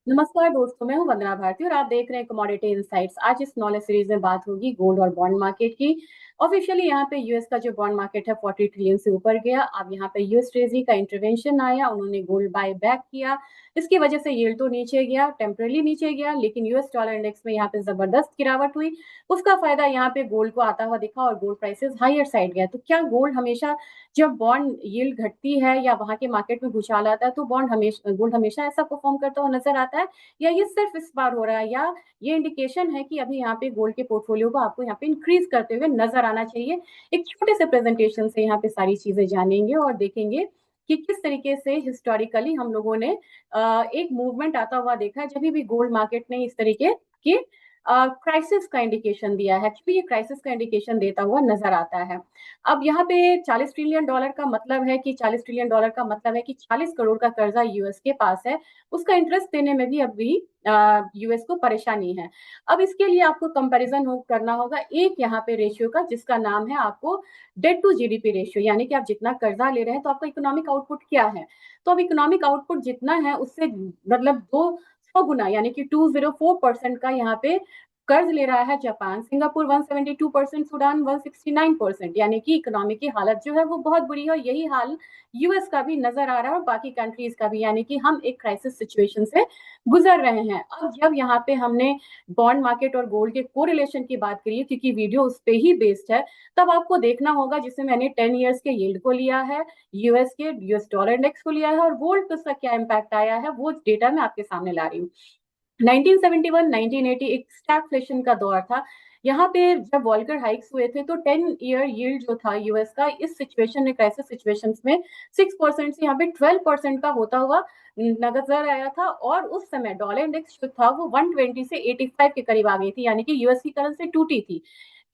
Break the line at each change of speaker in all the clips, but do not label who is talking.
नमस्कार दोस्तों, मैं हूं वंदना भारती और आप देख रहे हैं कमोडिटी इनसाइट्स। आज इस नॉलेज सीरीज में बात होगी गोल्ड और बॉन्ड मार्केट की। ऑफिशियली यहाँ पे यूएस का जो बॉन्ड मार्केट है 40 ट्रिलियन से ऊपर गया। अब यहाँ पे यूएस ट्रेजरी का इंटरवेंशन आया, उन्होंने गोल्ड बाय बैक किया। इसकी वजह से यील्ड तो नीचे गया, टेम्परली नीचे गया, लेकिन यूएस डॉलर इंडेक्स में यहाँ पे जबरदस्त गिरावट हुई। उसका फायदा यहाँ पे गोल्ड को आता हुआ दिखा और गोल्ड प्राइसेस हायर साइड गया। तो क्या गोल्ड हमेशा, जब बॉन्ड यील्ड घटती है या वहां के मार्केट में भूचाल आता है, तो गोल्ड हमेशा ऐसा परफॉर्म करता हुआ नजर आता है, या ये सिर्फ इस बार हो रहा है, या ये इंडिकेशन है कि अभी यहाँ पे गोल्ड के पोर्टफोलियो को आपको यहाँ पे इंक्रीज करते हुए नजर आना चाहिए। एक छोटे से प्रेजेंटेशन से यहाँ पे सारी चीजें जानेंगे और देखेंगे कि किस तरीके से हिस्टोरिकली हम लोगों ने एक मूवमेंट आता हुआ देखा है जब भी गोल्ड मार्केट ने इस तरीके के क्राइसिस का इंडिकेशन दिया है। एक्चुअली ये क्राइसिस का इंडिकेशन देता हुआ नजर आता है। अब यहाँ पे 40 ट्रिलियन डॉलर का मतलब है कि 40 ट्रिलियन डॉलर का मतलब है कि 40 करोड़ का कर्जा यूएस के पास है। उसका इंटरेस्ट देने में भी अभी यूएस को परेशानी है। अब इसके लिए आपको कंपैरिजन करना होगा एक यहाँ पे रेशियो का, जिसका नाम है आपको डेट टू जीडीपी रेशियो, यानी कि आप जितना कर्जा ले रहे हैं तो आपका इकोनॉमिक आउटपुट क्या है। तो अब इकोनॉमिक आउटपुट जितना है उससे मतलब 200 गुना, यानी कि 204% का यहाँ पे कर्ज ले रहा है जापान। सिंगापुर 172%, सूडान 169%, यानी कि इकोनॉमी की हालत जो है वो बहुत बुरी है। और यही हाल यूएस का भी नजर आ रहा है और बाकी कंट्रीज का भी, यानी कि हम एक क्राइसिस सिचुएशन से गुजर रहे हैं। अब जब यहाँ पे हमने बॉन्ड मार्केट और गोल्ड के कोरिलेशन की बात करी है, क्योंकि वीडियो उस पे ही बेस्ड है, तब आपको देखना होगा, जिससे मैंने 10 ईयर्स के यील्ड को लिया है, यूएस डॉलर इंडेक्स को लिया है और गोल्ड पे उसका क्या इम्पैक्ट आया है, वो डेटा मैं आपके सामने ला रही हूँ। 1971 1980 एक स्टैगफ्लेशन का दौर था। यहाँ पे जब वॉल्कर हाइक्स हुए थे तो 10 ईयर यील्ड जो था यूएस का इस सिचुएशन में, क्राइसिस सिचुएशंस में 6% से यहाँ पे 12% का होता हुआ नजर आया था। और उस समय डॉलर इंडेक्स जो था वो 120 से 85 के करीब आ गई थी, यानी कि यूएस की करेंसी टूटी थी।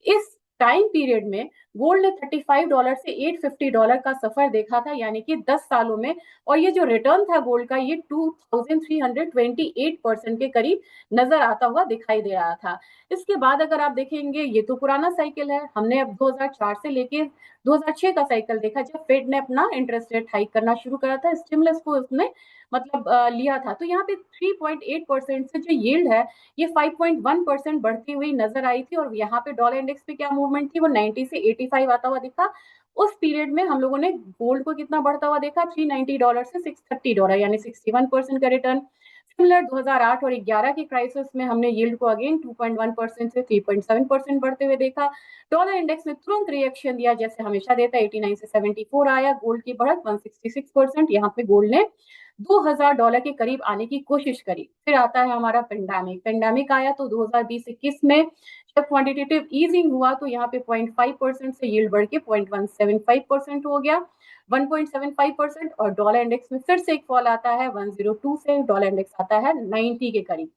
इस टाइम पीरियड में गोल्ड ने $35 से $850 का सफर देखा था, यानी कि 10 सालों में। और ये जो रिटर्न था गोल्ड का, ये 2328% के करीब नजर आता हुआ दिखाई दे रहा था। इसके बाद अगर आप देखेंगे, ये तो पुराना साइकिल है, हमने अब 2004 से लेके 2006 का साइकिल देखा, जब फेड ने अपना इंटरेस्ट रेट हाइक करना शुरू करा था, स्टिमुलस को उसने मतलब लिया था। तो यहाँ पे 3.8% से जो यील्ड है ये 5.1% बढ़ती हुई नजर आई थी। और यहाँ पे डॉलर इंडेक्स पे क्या मूवमेंट थी, वो 90 से 85 आता हुआ दिखा। उस पीरियड में हम लोगों ने गोल्ड को कितना बढ़ता हुआ देखा, $390 से $630, यानी 61% का रिटर्न। सिमिलर 2008 और 11 की क्राइसिस में हमने यील्ड को अगेन 2.1% से 3.7% बढ़ते हुए देखा। डॉलर इंडेक्स ने तुरंत रिएक्शन दिया, जैसे हमेशा देता है, 89 से 74 आया। गोल्ड की बढ़त 166%, यहाँ पे गोल्ड ने $2000 के करीब आने की कोशिश करी। फिर आता है हमारा पेंडेमिक आया तो 2020-21 में जब क्वांटिटेटिव ईजिंग हुआ तो यहाँ पे 0.5% से यील्ड बढ़ के 0.175% हो गया, 1.75%। और डॉलर इंडेक्स में फिर से एक फॉल आता है 102 से, डॉलर इंडेक्स आता है 90 के करीब।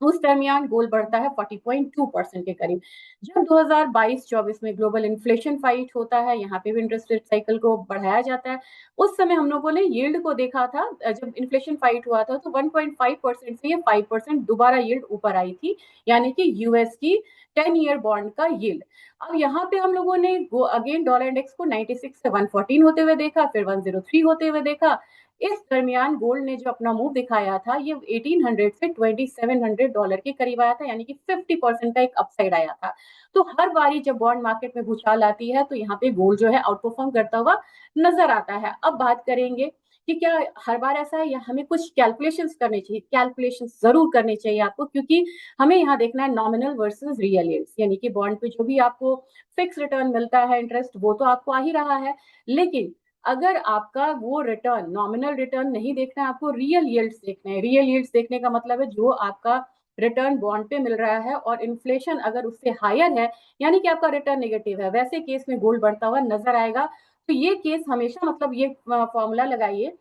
उस दरमियान गोल्ड बढ़ता है 40.2% के करीब। जब 2022-24 में ग्लोबल इन्फ्लेशन फाइट होता है, यहाँ पे भी इंटरेस्ट रेट साइकिल को बढ़ाया जाता है। उस समय हम लोगों ने यील्ड को देखा था, जब इन्फ्लेशन फाइट हुआ था तो 1.5% से ये 5% दोबारा यील्ड ऊपर आई थी, यानी कि यूएस की 10 ईयर बॉन्ड का यील्ड। अब यहाँ पे हम लोगों ने अगेन डॉलर इंडेक्स को 96 से 114 होते हुए देखा, फिर 103 होते हुए देखा। इस दरमियान गोल्ड ने जो अपना मूव दिखाया था, ये 1800 से $2700 के करीब आया था, यानी कि 50% का एक अपसाइड आया था। तो हर बारी जब बॉन्ड मार्केट में भूचाल आती है तो यहाँ पे गोल्ड जो है आउट परफॉर्म करता हुआ नजर आता है। अब बात करेंगे कि क्या हर बार ऐसा है, या हमें कुछ कैलकुलेशंस करनी चाहिए। कैलकुलेशंस जरूर करनी चाहिए आपको, क्योंकि हमें यहाँ देखना है नॉमिनल वर्सेस रियल यील्ड्स, यानी कि बॉन्ड पे जो भी आपको फिक्स रिटर्न मिलता है, इंटरेस्ट, वो तो आपको आ ही रहा है। लेकिन अगर आपका वो रिटर्न, नॉमिनल रिटर्न नहीं देखना है, आपको रियल यील्ड्स देखना है। रियल यील्ड्स देखने का मतलब है जो आपका रिटर्न बॉन्ड पे मिल रहा है और इन्फ्लेशन अगर उससे हायर है, यानी कि आपका रिटर्न नेगेटिव है, वैसे केस में गोल्ड बढ़ता हुआ नजर आएगा। तो ये केस हमेशा, मतलब ये फॉर्मूला लगाइए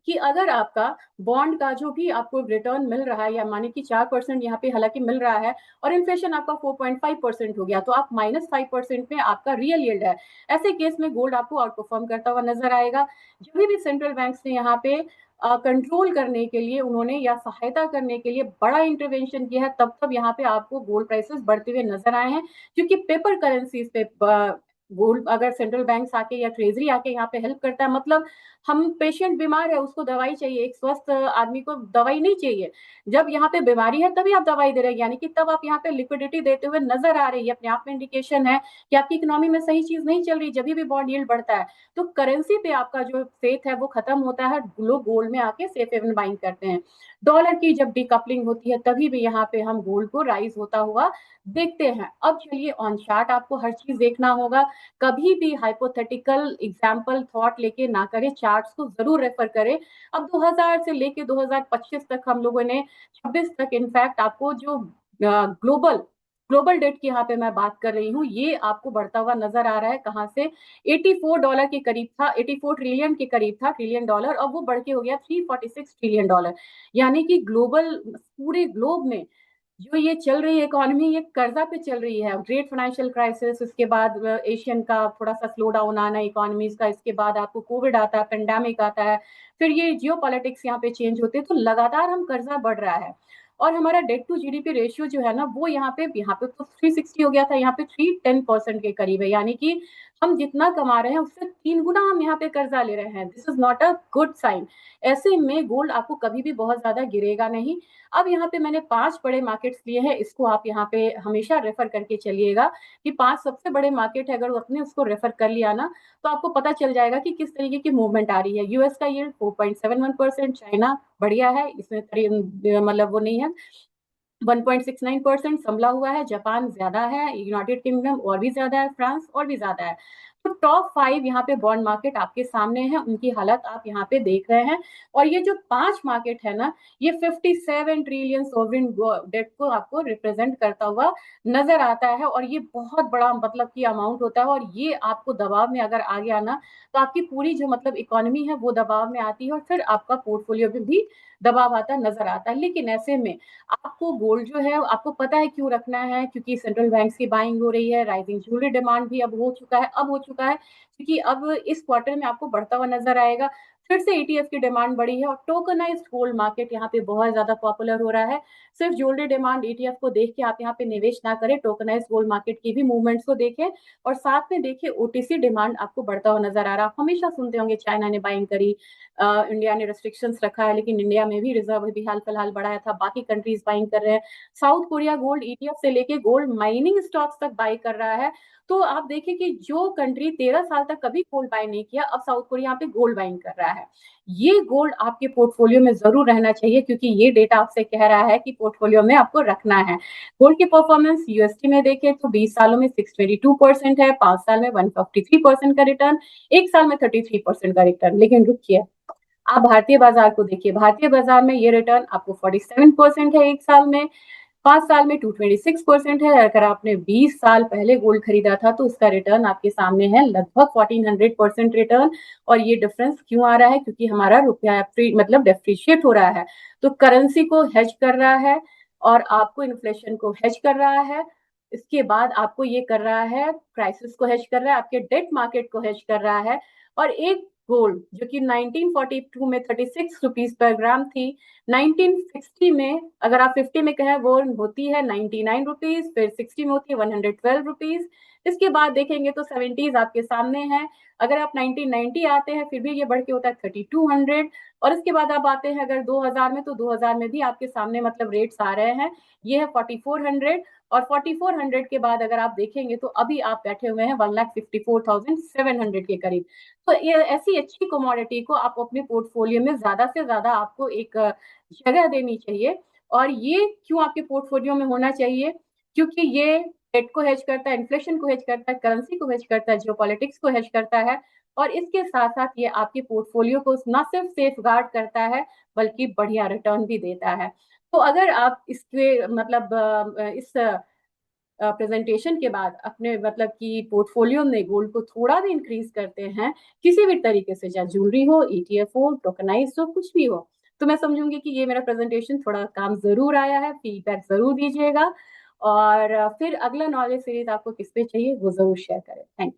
कि अगर आपका बॉन्ड का जो भी आपको रिटर्न मिल रहा है, या माने कि 4% यहाँ पे हालांकि मिल रहा है, और इन्फ्लेशन आपका 4.5% हो गया, तो आप -5% में आपका रियल यील्ड है, ऐसे केस में गोल्ड आपको आउट परफॉर्म करता हुआ नजर आएगा। जब भी सेंट्रल बैंक ने यहाँ पे कंट्रोल करने के लिए, उन्होंने या सहायता करने के लिए बड़ा इंटरवेंशन किया है, तब तब यहाँ पे आपको गोल्ड प्राइसेस बढ़ते हुए नजर आए हैं, क्योंकि पेपर करेंसीज पे गोल्ड अगर सेंट्रल बैंक आके या ट्रेजरी आके यहाँ पे हेल्प करता है, मतलब हम पेशेंट बीमार है उसको दवाई चाहिए, एक स्वस्थ आदमी को दवाई नहीं चाहिए। जब यहाँ पे बीमारी है तभी आप दवाई दे रहे हैं, यानी कि तब आप यहाँ पे लिक्विडिटी देते हुए नजर आ रही है, अपने आप में इंडिकेशन है कि आपकी इकोनॉमी में सही चीज नहीं चल रही, जब भी बॉन्ड यील्ड बढ़ता है। तो करेंसी पे आपका जो फेथ है वो खत्म होता है, लोग गोल्ड में आके सेफ हेवन बाइंग करते हैं। डॉलर की जब डीकपलिंग होती है तभी भी यहाँ पे हम गोल्ड को राइज होता हुआ देखते हैं। अब चलिए ऑन चार्ट आपको हर चीज देखना होगा, कभी भी हाइपोथेटिकल एग्जाम्पल थॉट लेके ना करें, चार्ट्स को जरूर रेफर करें। अब 2000 से लेके 2025 तक हम लोगों ने 26 तक इनफैक्ट आपको जो ग्लोबल ग्लोबल डेट की यहाँ पे मैं बात कर रही हूँ, ये आपको बढ़ता हुआ नजर आ रहा है। कहाँ से? $84 के करीब था, 84 ट्रिलियन के करीब था, ट्रिलियन डॉलर, अब वो बढ़ के हो गया 346 ट्रिलियन डॉलर। यानी कि ग्लोबल, पूरे ग्लोब में जो ये चल रही है इकोनॉमी, ये कर्जा पे चल रही है। ग्रेट फाइनेंशियल क्राइसिस, उसके बाद एशियन का थोड़ा सा स्लो डाउन आना इकोनॉमीज का, इसके बाद आपको कोविड आता है, पेंडेमिक आता है, फिर ये जियो पॉलिटिक्स यहाँ पे चेंज होते हैं, तो लगातार हम कर्जा बढ़ रहा है। और हमारा डेट टू जीडीपी रेशियो जो है ना, वो यहाँ पे तो 360 हो गया था, यहाँ पे 310% के करीब है। यानी कि हम जितना कमा रहे हैं उससे 3 गुना हम यहाँ पे कर्जा ले रहे हैं। This is not a good sign. ऐसे में गोल्ड आपको कभी भी बहुत ज्यादा गिरेगा नहीं। अब यहाँ पे मैंने 5 बड़े मार्केट्स लिए हैं, इसको आप यहाँ पे हमेशा रेफर करके चलिएगा कि 5 सबसे बड़े मार्केट है, अगर आपने उसको रेफर कर लिया ना तो आपको पता चल जाएगा कि किस तरीके की मूवमेंट आ रही है। यूएस का यील्ड 4.71%, चाइना बढ़िया है, इसमें मतलब वो नहीं है, 1.69% संभला हुआ है, जापान ज्यादा है, यूनाइटेड किंगडम और भी ज्यादा है, फ्रांस और भी ज्यादा है। तो टॉप 5 यहाँ पे बॉन्ड मार्केट आपके सामने है, उनकी हालत आप यहाँ पे देख रहे हैं। और ये जो 5 मार्केट है ना, ये 57 ट्रिलियन सोवरिन डेट को आपको रिप्रेजेंट करता हुआ नजर आता है। और ये बहुत बड़ा मतलब की अमाउंट होता है, और ये आपको दबाव में अगर आ गया ना, तो आपकी पूरी जो मतलब इकोनॉमी है वो दबाव में आती है, और फिर आपका पोर्टफोलियो में भी दबाव आता नजर आता है। लेकिन ऐसे में आपको गोल्ड जो है आपको पता है क्यों रखना है, क्योंकि सेंट्रल बैंक की बाइंग हो रही है, राइजिंग ज्वेलरी डिमांड भी अब हो चुका है, क्योंकि अब इस क्वार्टर में आपको बढ़ता हुआ नजर आएगा। फिर से ईटीएफ की डिमांड बढ़ी है, और टोकनाइज्ड गोल्ड मार्केट यहाँ पे बहुत ज्यादा पॉपुलर हो रहा है। सिर्फ ज्वेलरी डिमांड ईटीएफ को देख के आप यहाँ पे निवेश ना करें, टोकनाइज्ड गोल्ड मार्केट की भी मूवमेंट्स को देखें, और साथ में देखिए ओटीसी डिमांड आपको बढ़ता हुआ नजर आ रहा है। हमेशा सुनते होंगे चाइना ने बाइंग करी, इंडिया ने रेस्ट्रिक्शंस रखा है, लेकिन इंडिया में भी रिजर्व भी हाल फिलहाल बढ़ाया था, बाकी कंट्रीज बाइंग कर रहे हैं। साउथ कोरिया गोल्ड ईटीएफ से लेके गोल्ड माइनिंग स्टॉक्स तक बाई कर रहा है। तो आप देखिए कि जो कंट्री 13 साल तक कभी गोल्ड बाई नहीं किया, अब साउथ कोरिया यहाँ पे गोल्ड बाइंग कर रहा है। ये गोल्ड आपके पोर्टफोलियो में जरूर रहना चाहिए, क्योंकि ये डेटा आपसे कह रहा है कि पोर्टफोलियो में आपको रखना है। गोल्ड की परफॉर्मेंस यूएसटी में देखें तो 20 सालों में 622% है, 5 साल में 153% का रिटर्न, 1 साल में 33% का रिटर्न। लेकिन रुकिए, आप भारतीय बाजार को देखिए, भारतीय बाजार में ये रिटर्न आपको 47% है 1 साल में, 5 साल में 226% है। अगर आपने 20 साल पहले गोल्ड खरीदा था तो उसका रिटर्न आपके सामने है लगभग 1400% रिटर्न। और ये डिफरेंस क्यों आ रहा है? क्योंकि हमारा रुपया मतलब डेप्रिशिएट हो रहा है, तो करेंसी को हेज कर रहा है, और आपको इन्फ्लेशन को हेज कर रहा है। इसके बाद आपको ये कर रहा है, क्राइसिस को हेज कर रहा है, आपके डेट मार्केट को हेज कर रहा है। और एक गोल्ड जो कि 1942 में 36 रुपीज पर ग्राम थी, 1960 में अगर आप 50 में कहें वो होती है 99 रुपीज, फिर 60 में होती है 112 रुपीज। इसके बाद देखेंगे तो 70s आपके सामने है। अगर आप 1990 आते हैं फिर भी ये बढ़ के होता है 3200। और इसके बाद आप आते हैं अगर 2000 में, तो 2000 में भी आपके सामने मतलब रेट्स आ रहे हैं, ये है 4400। और 4400 के बाद अगर आप देखेंगे तो अभी आप बैठे हुए हैं 1,54,700 के करीब। तो ये ऐसी अच्छी कमोडिटी को आप अपने पोर्टफोलियो में ज्यादा से ज्यादा आपको एक जगह देनी चाहिए। और ये क्यों आपके पोर्टफोलियो में होना चाहिए? क्योंकि ये डेट को हेज करता है, इन्फ्लेशन को हेज करता है, करेंसी को हेज करता है, जियोपॉलिटिक्स को हेज करता है। और इसके साथ साथ ये आपके पोर्टफोलियो को ना सिर्फ सेफ गार्ड करता है, बल्कि बढ़िया रिटर्न भी देता है। तो अगर आप इसके मतलब इस प्रेजेंटेशन के बाद अपने मतलब कि पोर्टफोलियो में गोल्ड को थोड़ा भी इंक्रीज करते हैं, किसी भी तरीके से, चाहे ज्वेलरी हो, ईटीएफ हो, टोकनाइज हो, कुछ भी हो, तो मैं समझूंगी कि ये मेरा प्रेजेंटेशन थोड़ा काम जरूर आया है। फीडबैक जरूर दीजिएगा, और फिर अगला नॉलेज सीरीज आपको किस पे चाहिए वो जरूर शेयर करें। Thank you.